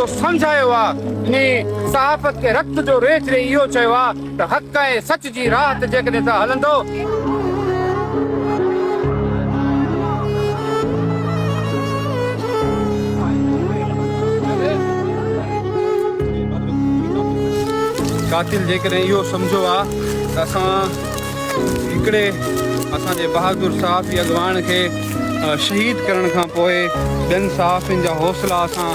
सम्झायो आहे इन सहाफ़त खे रक्त जो रेच ॾेई इहो चयो आहे त हक़ ऐं सच जी राह ते जेकॾहिं तव्हां हलंदो कातिल जेकॾहिं इहो सम्झो आहे त असां हिकिड़े असांजे बहादुर सहाफ़ी अॻवान खे शहीद करण खां पोइ ॿियनि सहाफ़ियुनि जा हौसला असां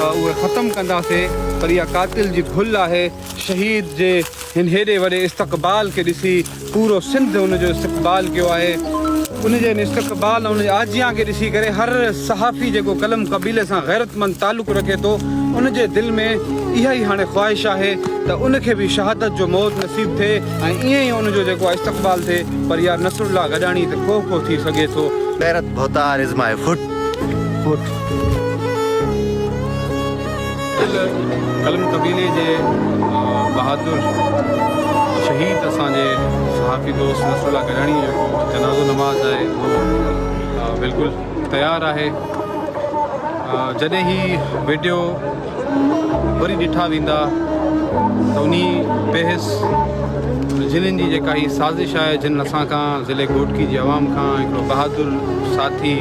उहे ख़तमु कंदासीं पर इहा कातिल जी भुल आहे शहीद जे हिन हेॾे वॾे इस्तक़बाल खे ॾिसी पूरो सिंध हुनजो इस्तक़बाल कयो आहे उनजे इस्तक़बाल ऐं उनजे आजियां खे ॾिसी करे हर सहाफ़ी जेको कलम क़बीले सां गैरतमंद तालुक़ु रखे थो उनजे दिलि में इहा ई हाणे ख़्वाहिश आहे त उनखे बि शहादत जो मौत नसीब थिए ऐं ईअं ई उनजो जेको आहे इस्तक़बाल थिए पर यार नसरुल्लाह गॾाणी त को थी सघे थो गैरत भोतार इज़ माय फुट कलम कबीले जे बहादुर शहीद असांजे सहाफ़ी दोस्त नसरुल्लाह गॾाणी जो जनाज़ो नमाज़ आहे उहो बिल्कुलु तयारु आहे जॾहिं ही वीडियो वरी ॾिठा वेंदा त उन बेहस जिन्हनि जी जेका ही साज़िश आहे जिन असां खां ज़िले घोटकी जी आवाम खां हिकिड़ो बहादुर साथी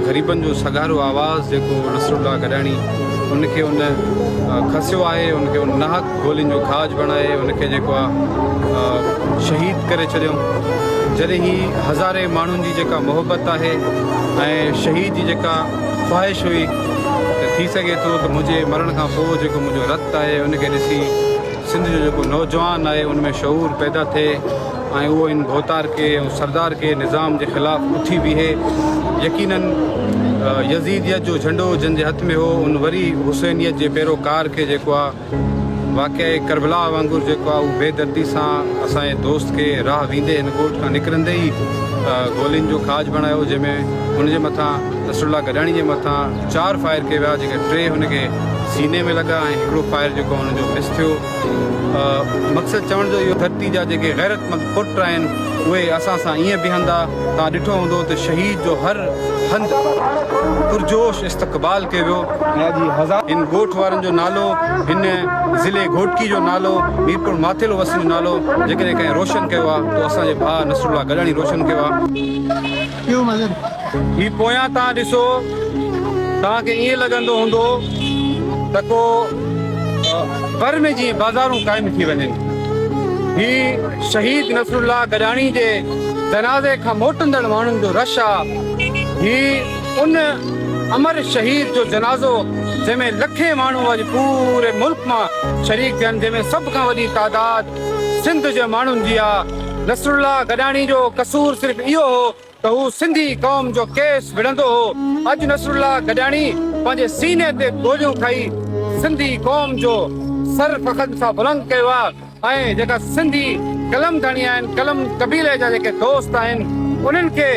ग़रीबनि जो सगारो आवाज़ जेको नसरुल्लाह गॾाणी उनखे उन खसियो आहे उनखे उन नाहक गोलियुनि जो खाज बणाए उनखे जेको आहे शहीद करे छॾियो जॾहिं ही हज़ारे माण्हुनि जी जेका मोहबत आहे ऐं शहीद जी जेका ख़्वाहिश हुई त थी सघे थो त मुंहिंजे मरण खां पोइ जेको मुंहिंजो रतु आहे उनखे ॾिसी सिंध जो जेको नौजवान आहे उनमें शऊर पैदा थिए ऐं उहो इन भोतार खे ऐं सरदार के निज़ाम जे ख़िलाफ़ु उथी बीहे यकीनन यज़ीदियत जो झंडो जिन जे हथ में हो उन वरी हुसैनियत जे पैरोकार खे जेको आहे वाक़ई करबला वांगुरु जेको आहे उहो बेदर्दी सां असांजे दोस्त खे राह वेंदे हिन ॻोठ खां निकिरंदे ई गोलियुनि जो खाज बणायो जंहिंमें हुनजे मथां नसरुल्लाह गॾाणी जे मथां 4 फायर कया विया जेके 3 हुनखे सीने में लॻा ऐं हिकिड़ो फायर जेको हुनजो मिस थियो मक़सदु चवण जो इहो धरती जा जेके गैरतमंद पुट आहिनि उहे असां सां ईअं बीहंदा तव्हां ॾिठो हूंदो त शहीद जो हर हंधि पुरजोश इस्तक़बाल कयो वियो ऐं अॼु हिन ॻोठ वारनि जो नालो हिन ज़िले घोटकी जो नालो मीरपुर माथेलो वसी जो नालो जेकॾहिं कंहिं रोशन कयो आहे त असांजे भाउ नसरुल्लाह गॾाणी रोशन कयो आहे हीउ पोयां तव्हां ॾिसो तव्हांखे ईअं लॻंदो हूंदो त को बर में जीअं बाज़ारूं क़ाइमु थी वञनि ही शहीद नसरुल्लाह गॾाणी जे जनाज़े खां मोटंदड़ माण्हुनि जो रश आहे ही उन अमर शहीद जो जनाज़ो जंहिंमें लखे माण्हू अॼु पूरे मुल्क मां शरीक थियनि जंहिंमें सभ खां वॾी तादाद सिंध जे माण्हुनि जी आहे नसरुल्लाह गॾाणी जो कसूर सिर्फ़ु इहो हो त हू सिंधी क़ौम जो केस विढ़ंदो हो अॼु नसरुल्लाह गॾाणी पंहिंजे सीने ते गोलियूं खाई सिंधी क़ौम जो सर फ़ख़्र सां बुलंद कयो आहे ऐं जेका सिंधी कलम धणी आहिनि कलम कबीले जा जेके दोस्त आहिनि उन्हनि खे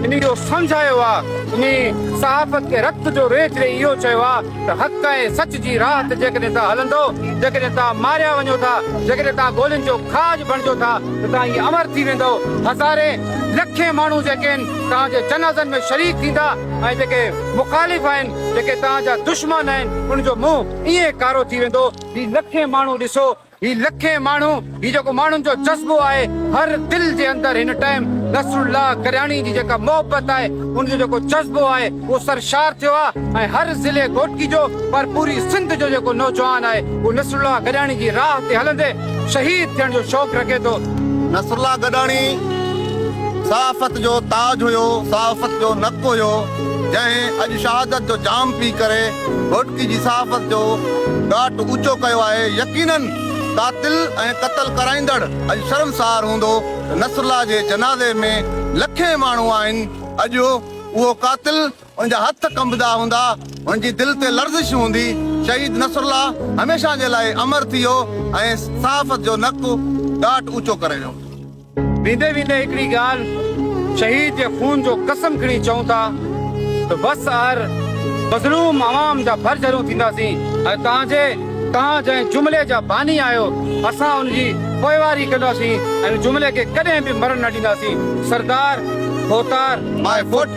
इन जो सम्झायो आहे इन सहाफ़त खे रक्त जो रेच ॾेई इहो चयो आहे त हक़ ऐं सच जी राह ते जेकॾहिं तव्हां हलंदो जेकॾहिं तव्हां मारिया वञो था जेकॾहिं तव्हां गोलियुनि जो खाज बणिजो था त तव्हां इहे अमर थी वेंदो हज़ारे लखे माण्हू जेके आहिनि तव्हांजे जनाज़नि में शरीक थींदा ऐं जेके मुख़ालिफ़ आहिनि जेके तव्हांजा दुश्मन आहिनि उनजो मुंहुं ईअं कारो थी वेंदो ही लखे माण्हू ॾिसो ही लखे माण्हू ही जेको माण्हुनि जो जज़्बो आहे हर दिलि जे अंदरि हिन टाइम नसरुल्लाह गॾाणी जी जेका मोहबत आहे उनजो जेको जज़्बो आहे उहो सरशार थियो आहे ऐं हर ज़िले घोटकी जो पर पूरी सिंध जो जेको नौजवान आहे उहो नसरुल्लाह गॾाणी जी राह ते हलंदे शहीद थियण जो शौक़ु रखे थो नसरुल्लाह गॾाणी सहाफ़त जो ताज हुयो सहाफ़त जो नक हुयो जंहिं अॼु शहादत जो जाम पी करे घोटकी जी सहाफ़त जो ॾाढो ऊचो कयो आहे यकीनन कातिल ऐं क़त्ल कराईंदड़ अॼु शर्मसार हूंदो नसरुल्लाह जे जनाज़े में लखे माण्हू आहिनि अॼु उहो कातिल उनजा हथ कंबदा हूंदा उनजी दिलि ते लर्ज़िश हूंदी शहीद नसरुल्लाह हमेशह जे लाइ अमर थी वियो ऐं सहाफ़त जो नक ॾाढो ऊचो करे वियो वेंदे वेंदे हिकिड़ी ॻाल्हि शहीद जे खून जो कसम खणी चऊं था त बसि हर मज़लूम आवाम जा भरजरूं थींदासीं ऐं तव्हां जंहिं जुमिले जा बानी आहियो असां उनजी पोइवारी कंदासीं ऐं जुमिले खे कॾहिं बि मरण न ॾींदासीं सरदार भोतार माय फुट